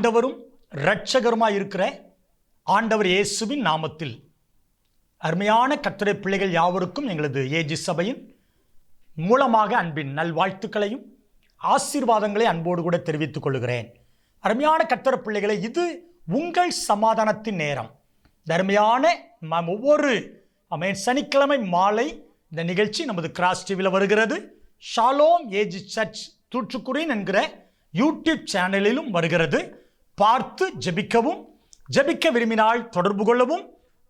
ஆண்டவரும் இரட்சகருமாய் இருக்கிற ஆண்டவர் இயேசுவின் நாமத்தில் அருமையான கர்த்தருடைய பிள்ளைகள் யாவருக்கும் எங்களது ஏஜி சபையின் மூலமாக அன்பின் நல்வாழ்த்துக்களையும் ஆசீர்வாதங்களை அன்போடு கூட தெரிவித்துக் கொள்கிறேன். அருமையான கர்த்தருடைய பிள்ளைகளை, இது உங்கள் சமாதானத்தின் நேரம். அருமையான ஒவ்வொரு சனிக்கிழமை மாலை இந்த நிகழ்ச்சி நமது கிராஸ் டிவியில் வருகிறது. ஷாலோம் ஏஜி சர்ச் தூற்றுக்குடியின் என்கிற யூடியூப் சேனலிலும் வருகிறது. பார்த்து ஜெபிக்கவும், ஜெபிக்க விரும்பினால் தொடர்பு கொள்ளவும்,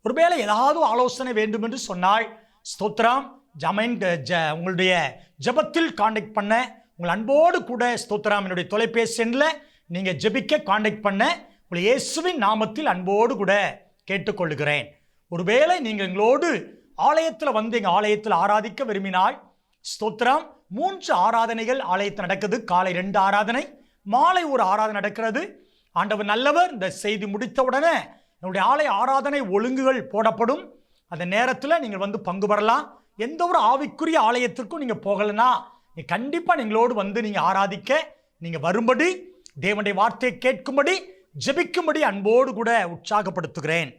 ஒருவேளை ஏதாவது ஆலோசனை வேண்டும் என்று சொன்னால் ஸ்தோத்திரம் உங்களுடைய ஜெபத்தில் கான்டாக்ட் பண்ண உங்கள் அன்போடு கூட ஸ்தோத்திரம் என்னுடைய தொலைபேசி எண்ணில் நீங்கள் ஜெபிக்க கான்டாக்ட் பண்ண உங்களை இயேசுவின் நாமத்தில் அன்போடு கூட கேட்டுக்கொள்கிறேன். ஒருவேளை நீங்கள் எங்களோடு ஆலயத்தில் வந்து எங்கள் ஆலயத்தில் ஆராதிக்க விரும்பினால் ஸ்தோத்திரம் 3 ஆராதனைகள் ஆலயத்தில் நடக்குது. காலை 2 ஆராதனை, மாலை 1 ஆராதனை நடக்கிறது. ஆண்டவர் நல்லவர். இந்த செய்தி முடித்தவுடனே என்னுடைய ஆலய ஆராதனை ஒழுங்குகள் போடப்படும். அந்த நேரத்தில் நீங்கள் வந்து பங்கு பெறலாம். எந்த ஒரு ஆவிக்குரிய ஆலயத்திற்கும் நீங்கள் போகலைன்னா கண்டிப்பாக நீங்களோடு வந்து நீங்கள் ஆராதிக்க நீங்கள் வரும்படி, தேவனுடைய வார்த்தையை கேட்கும்படி, ஜெபிக்கும்படி அன்போடு கூட உற்சாகப்படுத்துகிறேன்.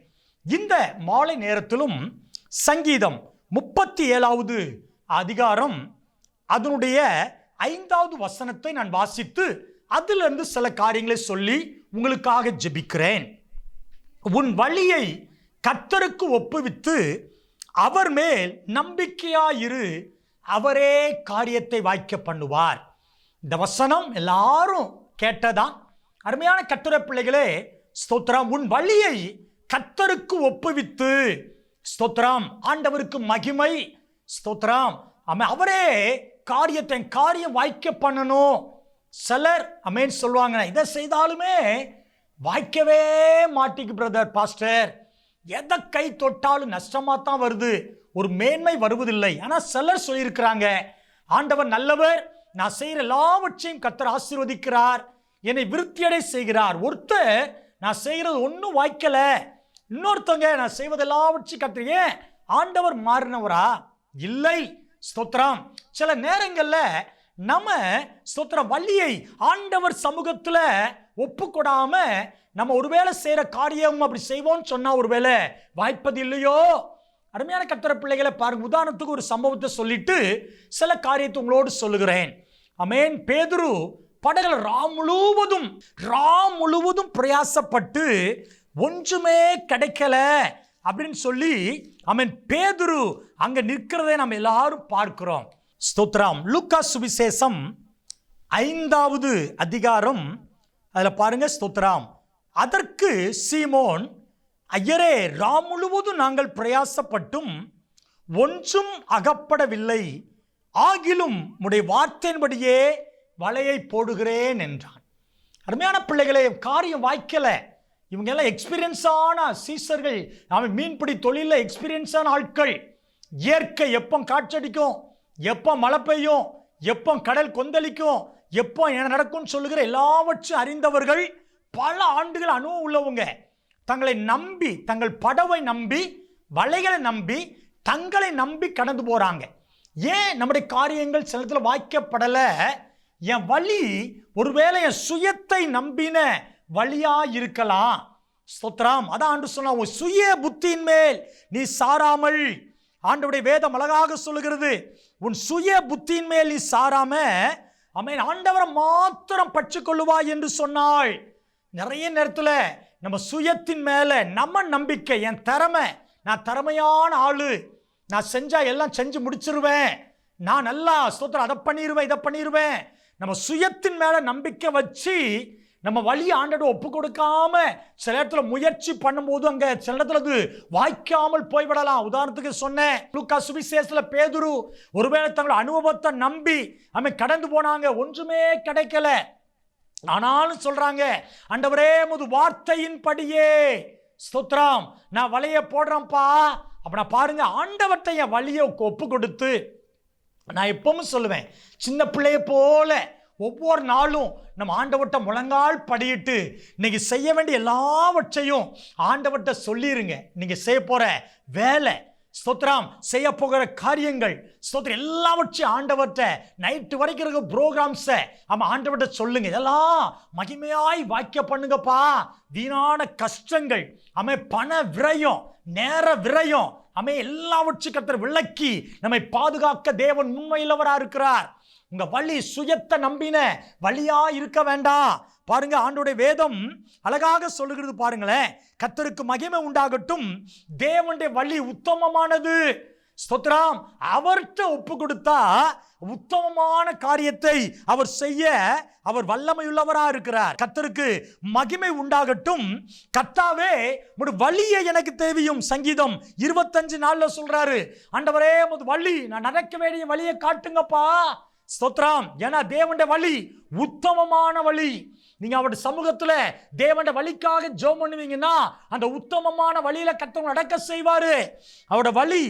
இந்த மாலை நேரத்திலும் சங்கீதம் 37வது அதிகாரம் அதனுடைய 5வது வசனத்தை நான் வாசித்து அதிலிருந்து சில காரியங்களை சொல்லி உங்களுக்காக ஜெபிக்கிறேன். உன் வழியை கர்த்தருக்கு ஒப்புவித்து அவர் மேல் நம்பிக்கையாயிரு, அவரே காரியத்தை வாய்க்க பண்ணுவார். இந்த வசனம் எல்லாரும் கேட்டதான். அருமையான கர்த்தருடைய பிள்ளைகளே, ஸ்தோத்திரம், உன் வழியை கர்த்தருக்கு ஒப்புவித்து, ஸ்தோத்திரம், ஆண்டவருக்கு மகிமை, ஸ்தோத்திரம், அவரே காரியம் வாய்க்க பண்ணணும். சிலர் சொல்லுவாங்க, இதை செய்தாலுமே வாய்க்கவே மாட்டிக்கு பிரதர் பாஸ்டர், எதை கை தொட்டாலும் நஷ்டமா தான் வருது, ஒரு மேன்மை வருவதில்லை. ஆனால் சிலர் சொல்லியிருக்கிறாங்க, ஆண்டவர் நல்லவர், நான் செய்கிற எல்லாவற்றையும் கர்த்தர் ஆசீர்வதிக்கிறார், என்னை விருத்தியடை செய்கிறார். ஒருத்தர் நான் செய்கிறது ஒன்றும் வாய்க்கல, இன்னொருத்தவங்க நான் செய்வது எல்லாவற்றையும் கர்த்தர். ஏன் ஆண்டவர் மாறினவரா? இல்லை. ஸ்தோத்திரம், சில நேரங்களில் நம்ம ஸ்தோத்திரம் வழியை ஆண்டவர் சமூகத்தில் ஒப்புக்கொடாம நம்ம ஒருவேளை செய்கிற காரியம் அப்படி செய்வோம்னு சொன்னால் ஒருவேளை வாய்ப்பது இல்லையோ. அருமையான கர்த்தருடைய பிள்ளைகளை பாருங்க, உதாரணத்துக்கு ஒரு சம்பவத்தை சொல்லிட்டு சில காரியத்தை உங்களோடு சொல்லுகிறேன். பேதுரு படகுல ராம் முழுவதும் பிரயாசப்பட்டு ஒன்றுமே கிடைக்கல அப்படின்னு சொல்லி பேதுரு அங்க நிற்கிறதை நம்ம எல்லாரும் பார்க்கிறோம். ஸ்தோத்திரம், லூக்கா சுவிசேஷம் 5வது அதிகாரம் அதில் பாருங்க. ஸ்தோத்திரம், அதற்கு சீமோன், ஐயரே, ராம் முழுவதும் நாங்கள் பிரயாசப்பட்டும் ஒன்றும் அகப்படவில்லை, ஆகிலும் உம்முடைய வார்த்தையின்படியே வலையை போடுகிறேன் என்றான். அருமையான பிள்ளைகளே, காரியம் வாய்க்கல. இவங்க எல்லாம் எக்ஸ்பீரியன்ஸான சீசர்கள், மீன்பிடி தொழிலில் எக்ஸ்பீரியன்ஸான ஆட்கள். இயற்கை எப்போ காற்றடிக்கும், எப்போ மழை பெய்யும், எப்போ கடல் கொந்தளிக்கும், எப்போ என்ன நடக்கும்னு சொல்லுகிற எல்லாவற்றையும் அறிந்தவர்கள், பல ஆண்டுகள் அனுபவம் உள்ளவங்க. தங்களை நம்பி, தங்கள் படவை நம்பி, வலைகளை நம்பி, தங்களை நம்பி கடந்து போறாங்க. ஏன் நம்முடைய காரியங்கள் சிலத்தில் வாய்க்கப்படலை? என் வழி ஒருவேளை என் சுயத்தை நம்பின வழியா இருக்கலாம். ஸ்தோத்திரம், அதான் ஆண்டு சொன்னா, உன் சுய புத்தியின் மேல் நீ சாராமல், ஆண்டவருடைய வேதம் அழகாக சொல்லுகிறது, உன் சுய புத்தியின் மேல் நீ சாராம ஆண்டவரை மாத்திரம் பற்றிக்கொள்ளுவாய் என்று சொன்னாள். நிறைய நேரத்தில் நம்ம சுயத்தின் மேல நம்ம நம்பிக்கை, என் திறமை, நான் திறமையான ஆளு, நான் செஞ்சா எல்லாம் செஞ்சு முடிச்சிருவேன், நான் நல்லா ஸ்தோத்திரம் அதை பண்ணிடுவேன் இதை பண்ணிடுவேன், நம்ம சுயத்தின் மேல நம்பிக்கை வச்சு நம்ம வழி ஆண்டோட ஒப்பு கொடுக்காம சில இடத்துல முயற்சி பண்ணும்போது அங்க சில இடத்துல அது வாய்க்காமல் போய்விடலாம். உதாரணத்துக்கு சொன்னேன், லூக்கா சுவிசேஷத்துல பேதுரு ஒருவேளை தங்கள் அனுபவத்தை நம்பி கடந்து போனாங்க, ஒன்றுமே கிடைக்கல. ஆனாலும் சொல்றாங்க, ஆண்டவரே உமது வார்த்தையின் படியே ஸ்தோத்திரம், நான் வலையை போடுறேன்ப்பா. அப்படின்னா பாருங்க, ஆண்டவர்கிட்ட என் வழியை ஒப்பு கொடுத்து, நான் எப்பவும் சொல்லுவேன், சின்ன பிள்ளைய போல ஒவ்வொரு நாளும் நம்ம ஆண்டவர்கிட்ட முழங்கால் படியிட்டு இன்னைக்கு செய்ய வேண்டிய எல்லாவற்றையும் ஆண்டவர்கிட்ட சொல்லிருங்க. நீங்க செய்ய போற வேலை, ஸ்தோத்திரம் செய்ய போகிற காரியங்கள் ஸ்தோத்திரம் எல்லாவற்றையும் ஆண்டவர்கிட்ட நைட்டு வரைக்கும் இருக்க ப்ரோக்ராம்ஸை ஆண்டவர்கிட்ட சொல்லுங்க. இதெல்லாம் மகிமையாய் வாக்கிய பண்ணுங்கப்பா. வீணான கஷ்டங்கள் பண விரயம், நேர விரயம் எல்லாவற்றையும் கர்த்தர் விளக்கி நம்மை பாதுகாக்க தேவன் உண்மையுள்ளவரா இருக்கிறார். உங்க வழி சுயத்தை நம்பின வழியா இருக்க வேண்டாம். பாருங்க, ஆண்டவருடைய வேதம் அழகாக சொல்லுகிறது பாருங்களேன். கர்த்தருக்கு மகிமை உண்டாகட்டும், தேவனுடைய வழி உத்தமமானது. ஸ்தோத்திரம். அவர்கிட்ட ஒப்பு கொடுத்தா உத்தமமான காரியத்தை அவர் செய்ய அவர் வல்லமையுள்ளவரா இருக்கிறார். கர்த்தருக்கு மகிமை உண்டாகட்டும். கர்த்தாவே ஒரு வழியை எனக்கு தேவையும். சங்கீதம் 25:4 சொல்றாரு, ஆண்டவரே உமது வழி, நான் நடக்க வேண்டிய வழியை காட்டுங்கப்பா. ஸ்தோத்திரம். ஏன்னா தேவனுடைய வழி உத்தமமான வழி. நீங்க அவருடைய சமூகத்துல தேவனுடைய வழிக்காக ஜெபம் பண்ணுவீங்கன்னா அந்த உத்தமமான வழியில கர்த்தர் நடக்க செய்வாரு. அவருடைய வழி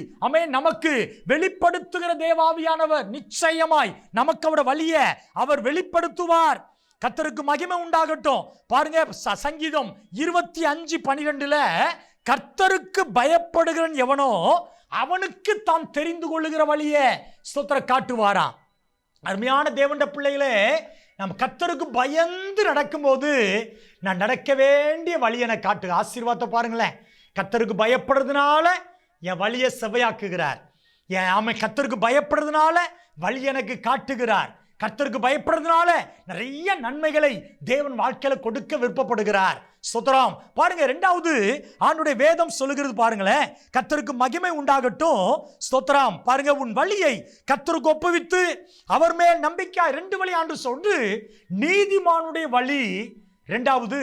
நமக்கு வெளிப்படுத்துகிற தேவாவியானவர் நிச்சயமாய் நமக்கு அவருடைய வழியை அவர் வெளிப்படுத்துவார். கர்த்தருக்கு மகிமை உண்டாகட்டும். பாருங்க, சங்கீதம் 25:12 கர்த்தருக்கு பயப்படுகிறவன் எவனோ அவனுக்கு தான் தெரிந்து கொள்ளுகிற வழியை ஸ்தோத்திரம் காட்டுவாராம். அருமையான தேவனுடைய பிள்ளைகளே, நம்ம கர்த்தருக்கு பயந்து நடக்கும்போது நான் நடக்க வேண்டிய வழியை எனக்கு காட்டு. ஆசீர்வாதத்தை பாருங்களேன். கர்த்தருக்கு பயப்படுறதுனால என் வழியை செவ்வையாக்குகிறார். கர்த்தருக்கு பயப்படுறதுனால வழி எனக்கு காட்டுகிறார். கர்த்தருக்கு பயப்படுறதுனால நிறைய நன்மைகளை தேவன் வாழ்க்கையில கொடுக்க விருப்பப்படுகிறார். ஸ்தோத்திரம். பாருங்க, இரண்டாவது ஆண்டுடைய வேதம் சொல்லுகிறது பாருங்களேன். கர்த்தருக்கு மகிமை உண்டாகட்டும். ஸ்தோத்திரம். பாருங்க, உன் வழியை கர்த்தருக்கு ஒப்புவித்து அவர் மேல் நம்பிக்கை. 2 வழி ஆண்டு சொல்லு. நீதிமானுடைய வழி, இரண்டாவது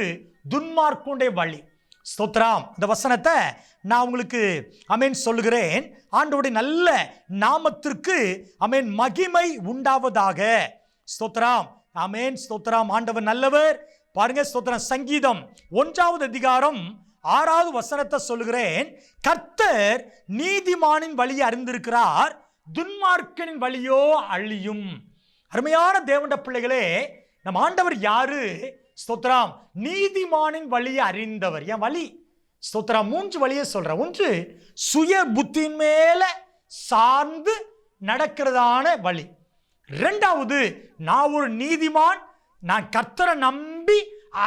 துன்மார்க்குடைய வழி. ஸ்தோத்திரம். இந்த வசனத்தை நான் உங்களுக்கு சொல்லுகிறேன். ஆண்டவருடைய நல்ல நாமத்திற்கு மகிமை உண்டாவதாக. ஸ்தோத்திரம். ஸ்தோத்திரம். ஆண்டவர் நல்லவர். பாருங்க, ஸ்தோத்திரம். சங்கீதம் 1 அதிகாரம் 6 வசனத்தை சொல்லுகிறேன். கர்த்தர் நீதிமானின் வழியை அறிந்திருக்கிறார், துன்மார்க்கனின் வழியோ அழியும். அருமையான தேவனுடைய பிள்ளைகளே, நம் ஆண்டவர் யாரு? ஸ்தோத்திரம். நீதிமானின் வழியை அறிந்தவர். என் வழி ஸ்தோத்திரம் 3 வழியை சொல்றேன். ஒன்று, சுய புத்தியின் மேல சார்ந்து நடக்கிறதான வழி. இரண்டாவது, நான் ஒரு நீதிமான், நான் கர்த்தரை நம்பி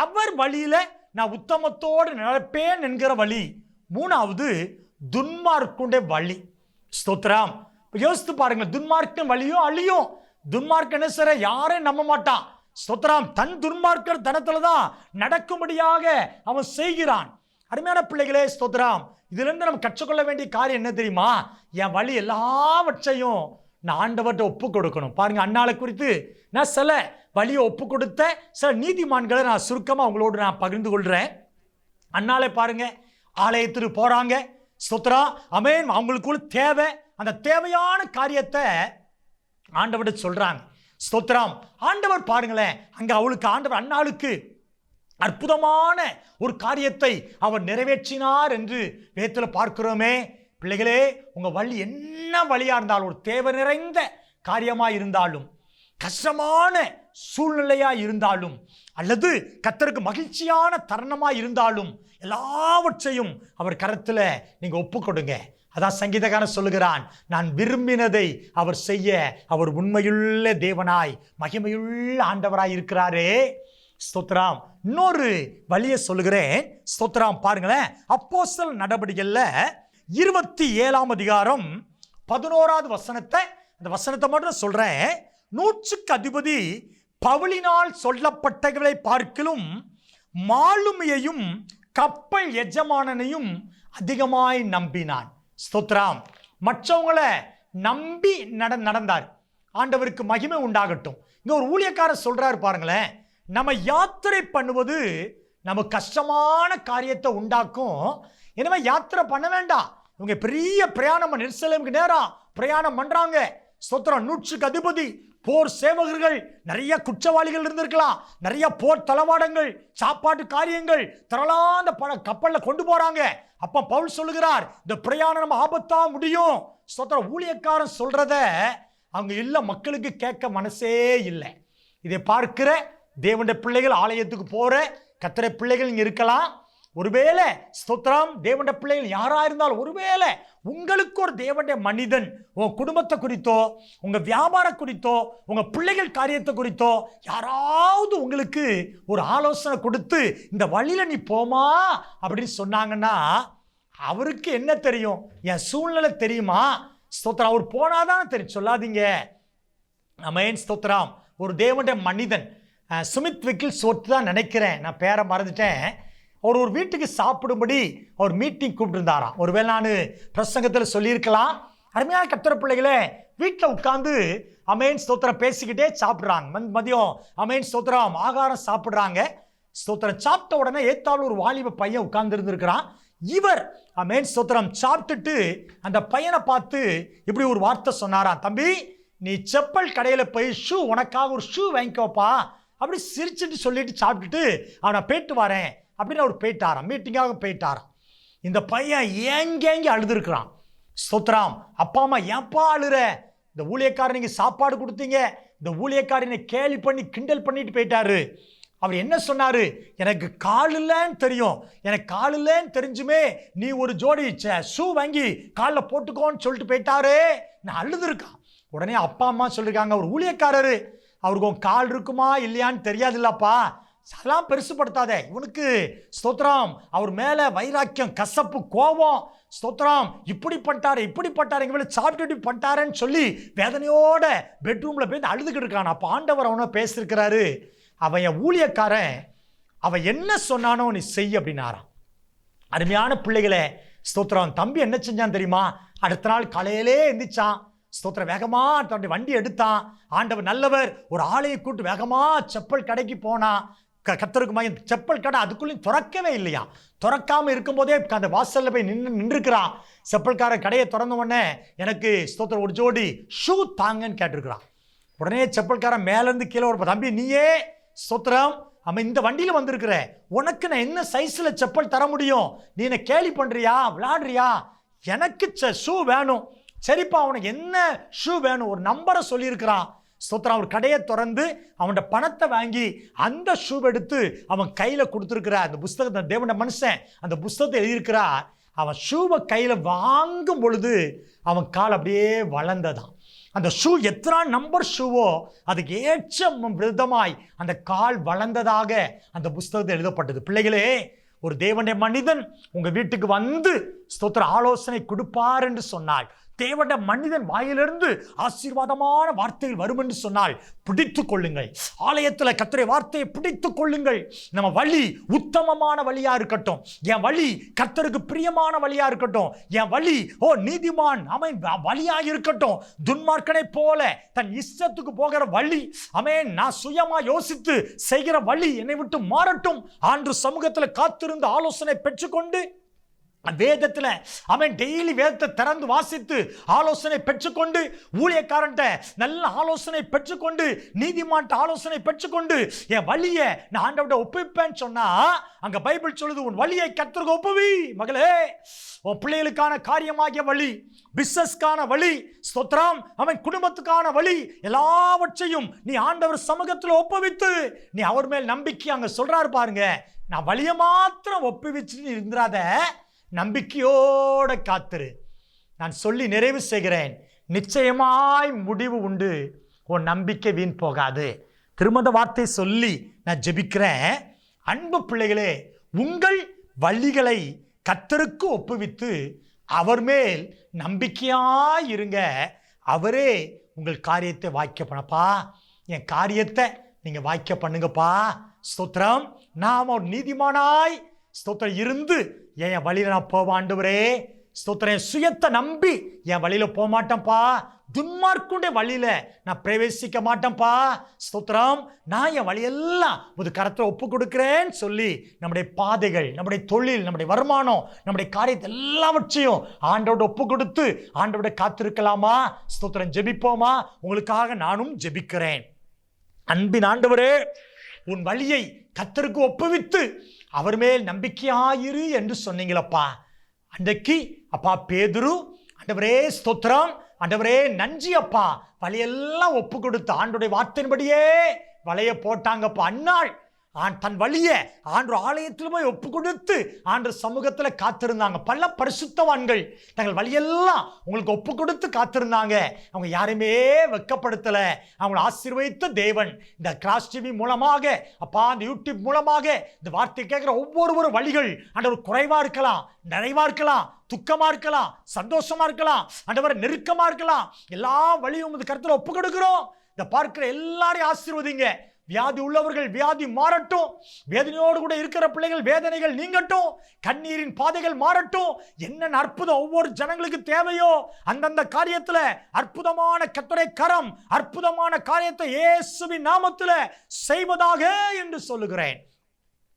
அவர் வழியில நான் உத்தமத்தோடு நடப்பேன் என்கிற வழி. மூணாவது, துன்மார்க்குடைய வழி. ஸ்தோத்திரம். யோசித்து பாருங்க, துன்மார்க்கன் வழியும் அழியும். துன்மார்க்கன் என்ன யாரையும் நம்ப மாட்டான். ஸ்தோத்திரம். தன் துன்மார்க்கர் தனத்துல தான் நடக்கும்படியாக அவன் செய்கிறான். அருமையான பிள்ளைகளே, ஸ்தோத்திரம். இதுல இருந்து நம்ம கற்றுக்கொள்ள வேண்டிய காரியம் என்ன தெரியுமா? என் வழி எல்லாவற்றையும் நான் ஆண்டவர்கிட்ட ஒப்பு கொடுக்கணும். பாருங்க, அன்னாளை குறித்து நான் சில வழியை ஒப்பு கொடுத்த சில நீதிமான்களை நான் சுருக்கமா உங்களோடு நான் பகிர்ந்து கொள்றேன். அன்னாளை பாருங்க, ஆலயத்துக்கு போறாங்க. ஸ்தோத்திரம். அவங்களுக்குள்ள தேவை, அந்த தேவையான காரியத்தை ஆண்டவர்கிட்ட சொல்றாங்க. ஸ்தோத்திரம். ஆண்டவர் பாருங்களேன், அங்க அவளுக்கு ஆண்டவர் அன்னாளுக்கு அற்புதமான ஒரு காரியத்தை அவர் நிறைவேற்றினார் என்று வேதத்தில் பார்க்கிறோமே. பிள்ளைகளே, உங்க வழி என்ன வழியா இருந்தாலும், ஒரு தேவை நிறைந்த காரியமா இருந்தாலும், கஷ்டமான சூழ்நிலையா இருந்தாலும், அல்லது கர்த்தருக்கு மகிழ்ச்சியான தருணமா இருந்தாலும், எல்லாவற்றையும் அவர் கரத்துல நீங்க ஒப்பு கொடுங்க. அதான் சங்கீதக்காரன் சொல்லுகிறான், நான் விரும்பினதை அவர் செய்ய அவர் உண்மையுள்ள தேவனாய் மகிமையுள்ள ஆண்டவராய் இருக்கிறாரே. ஸ்தோத்திரம். இன்னொரு வழியை சொல்லுகிறேன். ஸ்தோத்திரம். பாருங்களேன், அப்போஸ்தலர் நடபடிகள்ல 27 அதிகாரம் 11 வசனத்தை, அந்த வசனத்தை மட்டும் சொல்றேன். 100க்கு அதிபதி பவுலினால் சொல்லப்பட்டவர்களை பார்க்கிலும் மாலுமியையும் கப்பல் எஜமானனையும் அதிகமாய் நம்பினான். ஸ்தோத்திரம். மற்றவங்களை நம்பி நடந்தார். ஆண்டவருக்கு மகிமை உண்டாகட்டும். இங்க ஒரு ஊழியக்காரர் சொல்றாரு பாருங்களேன், நம்ம யாத்திரை பண்ணுவது நம்ம கஷ்டமான காரியத்தை உண்டாக்கும். எனவே யாத்திரை பண்ண வேண்டாம். இவங்க பெரிய பிரயாணம் எருசலேமுக்கு நேரா பிரயாணம் பண்றாங்க. ஸ்தோத்திரம். 100க்கு அதிபதி, போர் சேவகர்கள், நிறைய குற்றவாளிகள் இருந்திருக்கலாம், நிறைய போர் தளவாடங்கள், சாப்பாட்டு காரியங்கள் திரளான அந்த கப்பல்ல கொண்டு போறாங்க. அப்ப பவுல் சொல்லுகிறார், இந்த பிரயாணம் நம்ம ஆபத்தா முடியும். ஸ்தோத்திரம். ஊழியக்காரன் சொல்றத அவங்க இல்ல மக்களுக்கு கேட்க மனசே இல்லை. இதை பார்க்கிற தேவனுடைய பிள்ளைகள், ஆலயத்துக்கு போற கர்த்தருடைய பிள்ளைகள் இங்க இருக்கலாம். ஒருவேளை ஸ்தோத்திரம், தேவனுடைய பிள்ளைகள் யாரா இருந்தாலும் ஒருவேளை உங்களுக்கு ஒரு தேவனுடைய மனிதன் உங்க குடும்பத்தை குறித்தோ, உங்க வியாபாரம் குறித்தோ, உங்க பிள்ளைகள் காரியத்தை குறித்தோ யாராவது உங்களுக்கு ஒரு ஆலோசனை கொடுத்து இந்த வழியில நீ போமா அப்படின்னு சொன்னாங்கன்னா அவருக்கு என்ன தெரியும்? என் சூழ்நிலை தெரியுமா? ஸ்தோத்திரம். அவர் போனாதான் தெரியும். சொல்லாதீங்க. ஆமென். ஸ்தோத்திரம். ஒரு தேவனுடைய மனிதன் சுமித் விக்கில் சோட்டு தான் நினைக்கிறேன், நான் பேரை மறந்துட்டேன். அவர் ஒரு வீட்டுக்கு சாப்பிடும்படி அவர் மீட்டிங் கூப்பிட்டுருந்தாராம். ஒருவேளை நான் பிரசங்கத்தில் சொல்லியிருக்கலாம். அருமையான கர்த்தர் பிள்ளைகளே, வீட்டில் உட்காந்து அமேன் ஸ்தோத்திரம் பேசிக்கிட்டே சாப்பிட்றாங்க. மதியம் அமேன் ஸ்தோத்திரம் ஆகாரம் சாப்பிட்றாங்க. ஸ்தோத்திரம் சாப்பிட்ட உடனே ஏத்தாலும் ஒரு வாலிப பையன் உட்கார்ந்து இருந்திருக்கிறான். இவர் அமேன் ஸ்தோத்திரம் சாப்பிட்டுட்டு அந்த பையனை பார்த்து இப்படி ஒரு வார்த்தை சொன்னாராம், தம்பி நீ செப்பல் கடையில் போய் ஷூ, உனக்காக ஒரு ஷூ வாங்கிக்கோப்பா அப்படி சிரிச்சுட்டு சொல்லிட்டு சாப்பிட்டுட்டு அவனை போயிட்டு வரேன் அப்படின்னு அவர் போயிட்டாராம். மீட்டிங்காக போயிட்டாராம். இந்த பையன் ஏங்கி அழுதுருக்கிறான். ஸ்தோத்திரம். அப்பா அம்மா ஏன்பா அழுற? இந்த ஊழியக்காரர் நீங்கள் சாப்பாடு கொடுத்தீங்க, இந்த ஊழியக்காரனை கேலி பண்ணி கிண்டல் பண்ணிட்டு போயிட்டாரு. அவர் என்ன சொன்னாரு? எனக்கு கால் இல்லைன்னு தெரியும், எனக்கு கால் இல்லைன்னு தெரிஞ்சுமே நீ ஒரு ஜோடி ஷூ வாங்கி காலில் போட்டுக்கோன்னு சொல்லிட்டு போயிட்டாரு. நான் அழுதுருக்கான். உடனே அப்பா அம்மா சொல்லியிருக்காங்க, ஒரு ஊழியக்காரரு, அவருக்கு கால் இருக்குமா இல்லையான்னு தெரியாது இல்லப்பா, அதெல்லாம் பெருசுப்படுத்தாதே. இவனுக்கு ஸ்தோத்திரம் அவர் மேலே வைராக்கியம், கசப்பு, கோபம். ஸ்தோத்திரம் இப்படி பண்ணிட்டாரு எங்க மேலே சாப்பிட்டு பண்ணிட்டாருன்னு சொல்லி வேதனையோட பெட்ரூமில் போய் அழுதுகிட்டு இருக்கான். அப்போ ஆண்டவர் அவனை பேசியிருக்கிறாரு, அவன் என் ஊழியக்காரன், அவன் என்ன சொன்னானோ நீ செய் அப்படின்னாராம். அருமையான பிள்ளைகளே, ஸ்தோத்திரம் தம்பி என்ன செஞ்சான் தெரியுமா? அடுத்த நாள் காலையிலே எந்திரிச்சான். ஸ்தோத்திரம் வேகமா தன்னுடைய வண்டி எடுத்தான். ஆண்டவர் நல்லவர். ஒரு ஆளையை கூட்டு வேகமா செப்பல் கடைக்கு போனான். கர்த்தருக்கு மகிமை. செப்பல் கடை அதுக்குள்ளேயும் திறக்கவே இல்லையா. திறக்காம இருக்கும்போதே அந்த வாசல்ல போய் நின்றுக்கிறான். செப்பல்கார கடையை திறந்த உடனே எனக்கு ஸ்தோத்திரம் ஒரு ஜோடி ஷூ தாங்கன்னு கேட்டிருக்கிறான். உடனே செப்பல்காரன் மேலேருந்து கீழே ஒரு, தம்பி நீயே ஸ்தோத்திரம் அவன் இந்த வண்டியில் வந்திருக்கிற, உனக்கு நான் என்ன சைஸில் செப்பல் தர முடியும்? நீ என்ன கேலி பண்ணுறியா, விளையாடுறியா? எனக்கு ஷூ வேணும். சரிப்பா உனக்கு என்ன ஷூ வேணும்? ஒரு நம்பரை சொல்லியிருக்கிறான். ஸ்தோத்திரம். அவர் கடையை திறந்து அவனோட பணத்தை வாங்கி அந்த ஷூ எடுத்து அவன் கையில் கொடுத்துருக்கிறார். அந்த புஸ்தகத்தை தேவன மனுஷன் அந்த புஸ்தகத்தை எழுதியிருக்கிறார். அவன் ஷூவை கையில் வாங்கும் பொழுது அவன் கால் அப்படியே வளர்ந்ததான். அந்த ஷூ எத்தனை நம்பர் ஷூவோ அதுக்கு ஏற்ற விதமாய் அந்த கால் வளர்ந்ததாக அந்த புஸ்தகத்தில் எழுதப்பட்டது. பிள்ளைகளே, ஒரு தேவனுடைய மனிதன் உங்க வீட்டுக்கு வந்து ஸ்தோத்திர ஆலோசனை கொடுப்பார் என்று சொன்னால், தேவனுடைய மனிதன் வாயிலிருந்து ஆசீர்வாதமான வார்த்தைகள் வரும் என்று சொன்னால் பிடித்துக் கொள்ளுங்கள். ஆலயத்தில் கர்த்தருடைய வார்த்தையை பிடித்துக் கொள்ளுங்கள். நம்ம வழி உத்தமமான வழியா இருக்கட்டும். என் வழி கர்த்தருக்கு பிரியமான வழியா இருக்கட்டும். என் வழி நீதிமான் அவன் வழியாக இருக்கட்டும். துன்மார்க்கனை போல தன் இஷ்டத்துக்கு போகிற வழி அவன் நான் சுயமா யோசித்து செய்கிற வழி என்னை விட்டு மாறட்டும். ஆண்டு சமூகத்தில் காத்திருந்து ஆலோசனை பெற்றுக்கொண்டு வேதத்தில் அவன் டெய்லி வேதத்தை திறந்து வாசித்து ஆலோசனை பெற்றுக்கொண்டு, ஊழியக்காரன்ட்ட நல்ல ஆலோசனை பெற்றுக்கொண்டு, நீதிமான்ட்ட ஆலோசனை பெற்றுக்கொண்டு என் வழியை நான் ஆண்டவர்கிட்ட ஒப்புவிப்பேன்னு சொன்னா, அங்க பைபிள் சொல்லுது, உன் வழியை கர்த்தருக்கு ஒப்புவி. மகளே, உன் பிள்ளைகளுக்கான காரியமாகிய வழி, பிசினஸ்க்கான வழி, ஸ்தோத்திரம் அவன் குடும்பத்துக்கான வழி, எல்லாவற்றையும் நீ ஆண்டவர் சமூகத்தில் ஒப்புவித்து நீ அவர் மேல் நம்பிக்கை. அங்க சொல்றாரு பாருங்க, நான் வழியை மாத்திரம் ஒப்புவிச்சு இருந்துராத, நம்பிக்கையோட காத்திரு. நான் சொல்லி நிறைவு செய்கிறேன், நிச்சயமாய் முடிவு உண்டு, உன் நம்பிக்கை வீண் போகாது. திருமண வார்த்தை சொல்லி நான் ஜெபிக்கிறேன். அன்பு பிள்ளைகளே, உங்கள் வழிகளை கர்த்தருக்கு ஒப்புவித்து அவர் மேல் நம்பிக்கையாய் இருங்க. அவரே உங்கள் காரியத்தை வாய்க்க பண்ணப்பா. என் காரியத்தை நீங்க வாய்க்க பண்ணுங்கப்பா. ஸ்தோத்திரம். நாம் ஒரு நீதிமானாய் ஸ்தோத்திரம் இருந்து என் வழியில நான் போவேன் ஆண்டவரே. ஸ்தோத்திரம். சுயத்தை நம்பி என் வழியில போக மாட்டேன்ப்பா. துன்மார்க்குடைய வழியில நான் பிரவேசிக்க மாட்டேன்ப்பா. ஸ்தோத்திரம். நான் என் வழியெல்லாம் ஒரு கரத்தை ஒப்பு கொடுக்கிறேன்னு சொல்லி நம்முடைய பாதைகள், நம்முடைய தொழில், நம்முடைய வருமானம், நம்முடைய காரியத்தை எல்லாவற்றையும் ஆண்டோட ஒப்பு கொடுத்து ஆண்டோட காத்திருக்கலாமா? ஸ்தோத்திரம். ஜெபிப்போமா? உங்களுக்காக நானும் ஜெபிக்கிறேன். அன்பின் ஆண்டவரே, உன் வழியை கர்த்தருக்கு ஒப்புவித்து அவர் மேல் நம்பிக்கையாயிரு என்று சொன்னீங்களப்பா. அன்றைக்கு அப்பா பேதுரு, ஆண்டவரே ஸ்தோத்திரம், ஆண்டவரே நன்றி அப்பா, வழியெல்லாம் ஒப்பு கொடுத்து ஆண்டோடைய வார்த்தையின்படியே வலைய போட்டாங்கப்பா. அந்நாள் தன் வழியை ஆண்டு ஆலயத்தில் போய் ஒப்பு கொடுத்து ஆண்டு சமூகத்தில் காத்திருந்தாங்க. பல பரிசுத்தவான்கள் தங்கள் வழியெல்லாம் உங்களுக்கு ஒப்பு கொடுத்து காத்திருந்தாங்க. அவங்க யாரையுமே வெட்கப்படுத்தலை. அவங்களை ஆசீர்வதித்த தேவன் இந்த கிராஸ் டிவி மூலமாக, அப்பா இந்த யூடியூப் மூலமாக இந்த வார்த்தை கேட்குற ஒவ்வொரு வழிகள் ஆண்டவர் குறைவாக இருக்கலாம், நிறைவாக இருக்கலாம், துக்கமா இருக்கலாம், சந்தோஷமா இருக்கலாம், ஆண்டவர் நெருக்கமா இருக்கலாம். எல்லா வழியும் உமது கருத்துல ஒப்பு கொடுக்கிறோம். இந்த பார்க்கிற எல்லாரையும் ஆசீர்வதிங்க. வியாதி உள்ளவர்கள் வியாதி மாறட்டும். வேதனையோடு கூட இருக்கிற பிள்ளைகள் வேதனைகள் நீங்கட்டும். கண்ணீரின் பாதைகள் மாறட்டும். என்னென்ன அற்புதம் ஒவ்வொரு ஜனங்களுக்கு தேவையோ அந்தந்த காரியத்துல அற்புதமான கர்த்தருடைய கரம் அற்புதமான காரியத்தை இயேசுவின் நாமத்துல செய்வதாக என்று சொல்லுகிறேன்.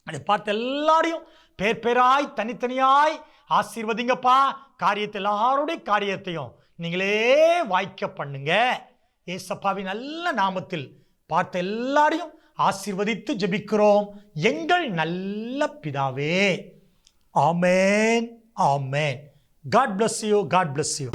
அதை பார்த்து எல்லாரையும் பேர் பேராய் தனித்தனியாய் ஆசீர்வதிங்கப்பா. காரியத்தை எல்லாருடைய காரியத்தையும் நீங்களே வாய்க்க பண்ணுங்க. ஏசப்பாவின் நல்ல நாமத்தில் பார்த்த எல்லாரையும் ஆசீர்வதித்து ஜெபிக்கிறோம் எங்கள் நல்ல பிதாவே. ஆமென், ஆமென். God bless you. God bless you.